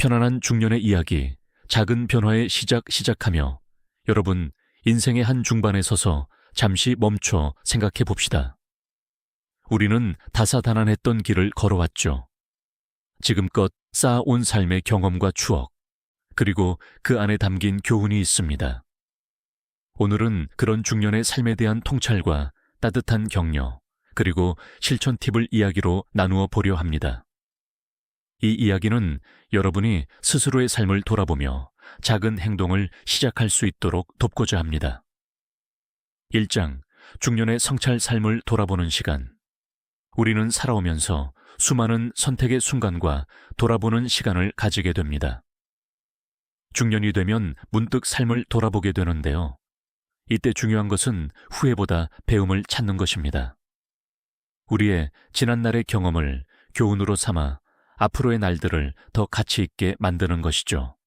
편안한 중년의 이야기, 작은 변화의 시작하며 여러분, 인생의 한 중반에 서서 잠시 멈춰 생각해 봅시다. 우리는 다사다난했던 길을 걸어왔죠. 지금껏 쌓아온 삶의 경험과 추억, 그리고 그 안에 담긴 교훈이 있습니다. 오늘은 그런 중년의 삶에 대한 통찰과 따뜻한 격려, 그리고 실천 팁을 이야기로 나누어 보려 합니다. 이 이야기는 여러분이 스스로의 삶을 돌아보며 작은 행동을 시작할 수 있도록 돕고자 합니다. 1장, 중년의 성찰 삶을 돌아보는 시간. 우리는 살아오면서 수많은 선택의 순간과 돌아보는 시간을 가지게 됩니다. 중년이 되면 문득 삶을 돌아보게 되는데요. 이때 중요한 것은 후회보다 배움을 찾는 것입니다. 우리의 지난날의 경험을 교훈으로 삼아 앞으로의 날들을 더 가치 있게 만드는 것이죠.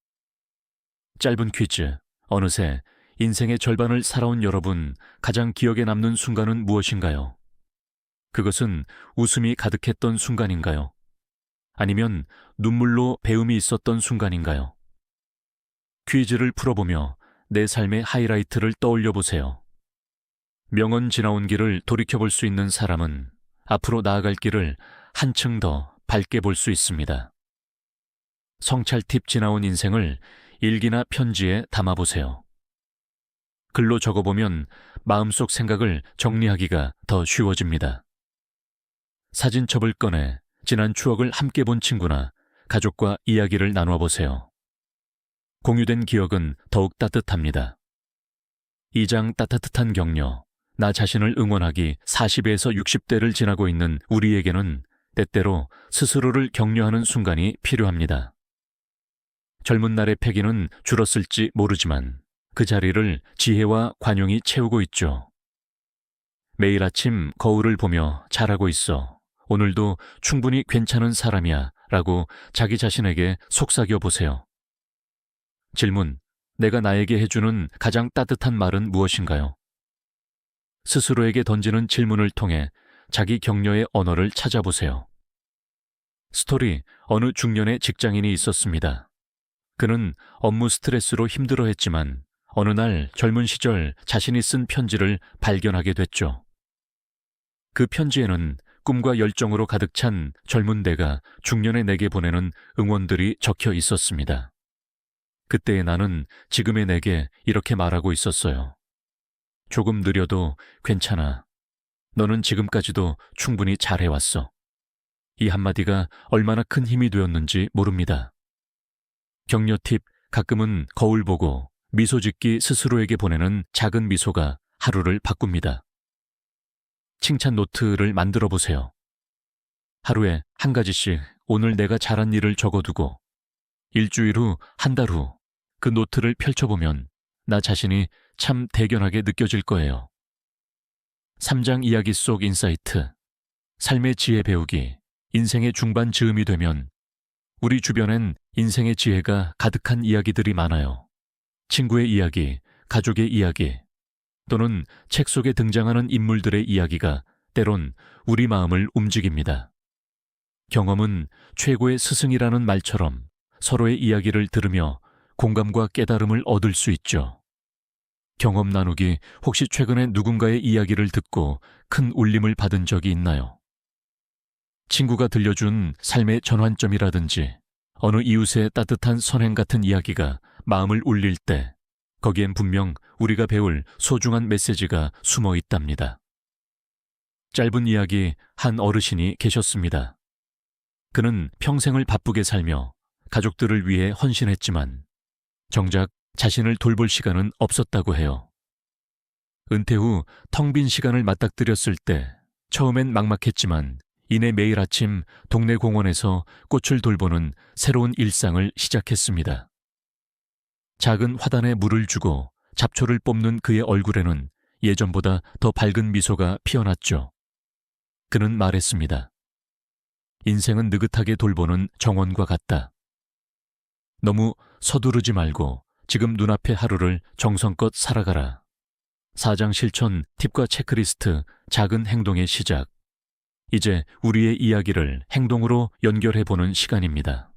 짧은 퀴즈. 어느새 인생의 절반을 살아온 여러분, 가장 기억에 남는 순간은 무엇인가요? 그것은 웃음이 가득했던 순간인가요? 아니면 눈물로 배움이 있었던 순간인가요? 퀴즈를 풀어보며 내 삶의 하이라이트를 떠올려 보세요. 명언 지나온 길을 돌이켜볼 수 있는 사람은 앞으로 나아갈 길을 한층 더 밝게 볼 수 있습니다. 성찰 팁 지나온 인생을 일기나 편지에 담아보세요. 글로 적어보면 마음속 생각을 정리하기가 더 쉬워집니다. 사진첩을 꺼내 지난 추억을 함께 본 친구나 가족과 이야기를 나누어 보세요. 공유된 기억은 더욱 따뜻합니다. 2장 따뜻한 격려. 나 자신을 응원하기 40에서 60대를 지나고 있는 우리에게는 때때로 스스로를 격려하는 순간이 필요합니다. 젊은 날의 패기는 줄었을지 모르지만 그 자리를 지혜와 관용이 채우고 있죠. 매일 아침 거울을 보며 잘하고 있어. 오늘도 충분히 괜찮은 사람이야 라고 자기 자신에게 속삭여 보세요. 질문, 내가 나에게 해주는 가장 따뜻한 말은 무엇인가요? 스스로에게 던지는 질문을 통해 자기 격려의 언어를 찾아보세요. 스토리, 어느 중년의 직장인이 있었습니다. 그는 업무 스트레스로 힘들어했지만 어느 날 젊은 시절 자신이 쓴 편지를 발견하게 됐죠. 그 편지에는 꿈과 열정으로 가득 찬 젊은 내가 중년의 내게 보내는 응원들이 적혀 있었습니다. 그때의 나는 지금의 내게 이렇게 말하고 있었어요. 조금 느려도 괜찮아. 너는 지금까지도 충분히 잘해왔어. 이 한마디가 얼마나 큰 힘이 되었는지 모릅니다. 격려 팁, 가끔은 거울 보고 미소 짓기 스스로에게 보내는 작은 미소가 하루를 바꿉니다. 칭찬 노트를 만들어 보세요. 하루에 한 가지씩 오늘 내가 잘한 일을 적어두고 일주일 후, 한 달 후 그 노트를 펼쳐보면 나 자신이 참 대견하게 느껴질 거예요. 3장 이야기 속 인사이트. 삶의 지혜 배우기. 인생의 중반 즈음이 되면 우리 주변엔 인생의 지혜가 가득한 이야기들이 많아요. 친구의 이야기, 가족의 이야기, 또는 책 속에 등장하는 인물들의 이야기가 때론 우리 마음을 움직입니다. 경험은 최고의 스승이라는 말처럼 서로의 이야기를 들으며 공감과 깨달음을 얻을 수 있죠. 경험 나누기, 혹시 최근에 누군가의 이야기를 듣고 큰 울림을 받은 적이 있나요? 친구가 들려준 삶의 전환점이라든지 어느 이웃의 따뜻한 선행 같은 이야기가 마음을 울릴 때 거기엔 분명 우리가 배울 소중한 메시지가 숨어 있답니다. 짧은 이야기 한 어르신이 계셨습니다. 그는 평생을 바쁘게 살며 가족들을 위해 헌신했지만 정작 자신을 돌볼 시간은 없었다고 해요. 은퇴 후 텅 빈 시간을 맞닥뜨렸을 때 처음엔 막막했지만 이내 매일 아침 동네 공원에서 꽃을 돌보는 새로운 일상을 시작했습니다. 작은 화단에 물을 주고 잡초를 뽑는 그의 얼굴에는 예전보다 더 밝은 미소가 피어났죠. 그는 말했습니다. 인생은 느긋하게 돌보는 정원과 같다. 너무 서두르지 말고 지금 눈앞의 하루를 정성껏 살아가라. 4장 실천 팁과 체크리스트, 작은 행동의 시작. 이제 우리의 이야기를 행동으로 연결해보는 시간입니다.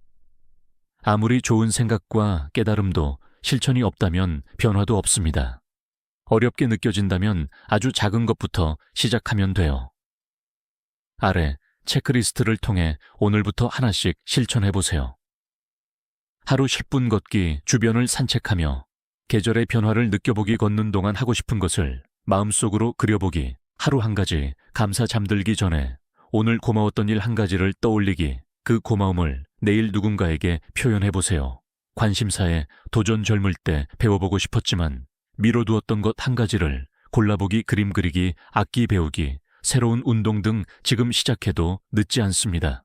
아무리 좋은 생각과 깨달음도 실천이 없다면 변화도 없습니다. 어렵게 느껴진다면 아주 작은 것부터 시작하면 돼요. 아래 체크리스트를 통해 오늘부터 하나씩 실천해 보세요. 하루 10분 걷기, 주변을 산책하며 계절의 변화를 느껴보기, 걷는 동안 하고 싶은 것을 마음속으로 그려보기, 하루 한 가지, 감사, 잠들기 전에 오늘 고마웠던 일 한 가지를 떠올리기, 그 고마움을 내일 누군가에게 표현해 보세요. 관심사에 도전, 젊을 때 배워보고 싶었지만 미뤄두었던 것 한 가지를 골라보기, 그림 그리기, 악기 배우기, 새로운 운동 등 지금 시작해도 늦지 않습니다.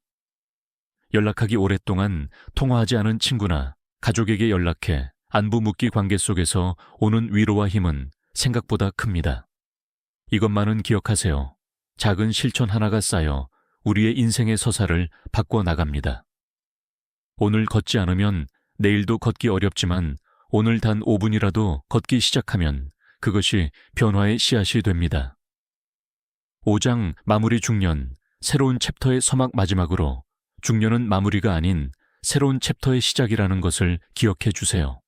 연락하기, 오랫동안 통화하지 않은 친구나 가족에게 연락해 안부 묻기, 관계 속에서 오는 위로와 힘은 생각보다 큽니다. 이것만은 기억하세요. 작은 실천 하나가 쌓여 우리의 인생의 서사를 바꿔나갑니다. 오늘 걷지 않으면 내일도 걷기 어렵지만 오늘 단 5분이라도 걷기 시작하면 그것이 변화의 씨앗이 됩니다. 5장 마무리. 중년, 새로운 챕터의 서막. 마지막으로 중년은 마무리가 아닌 새로운 챕터의 시작이라는 것을 기억해 주세요.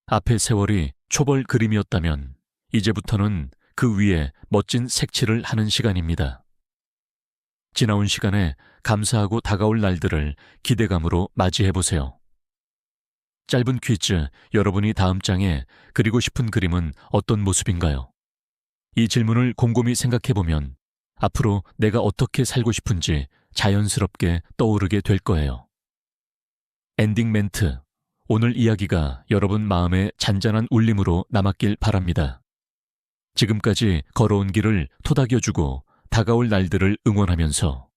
앞의 세월이 초벌 그림이었다면 이제부터는 그 위에 멋진 색칠을 하는 시간입니다. 지나온 시간에 감사하고 다가올 날들을 기대감으로 맞이해 보세요. 짧은 퀴즈, 여러분이 다음 장에 그리고 싶은 그림은 어떤 모습인가요? 이 질문을 곰곰이 생각해 보면 앞으로 내가 어떻게 살고 싶은지 자연스럽게 떠오르게 될 거예요. 엔딩 멘트. 오늘 이야기가 여러분 마음에 잔잔한 울림으로 남았길 바랍니다. 지금까지 걸어온 길을 토닥여주고 다가올 날들을 응원하면서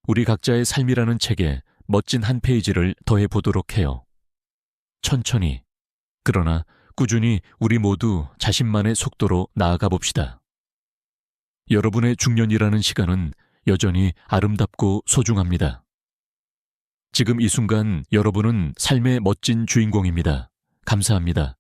우리 각자의 삶이라는 책에 멋진 한 페이지를 더해 보도록 해요. 천천히, 그러나 꾸준히 우리 모두 자신만의 속도로 나아가 봅시다. 여러분의 중년이라는 시간은 여전히 아름답고 소중합니다. 지금 이 순간 여러분은 삶의 멋진 주인공입니다. 감사합니다.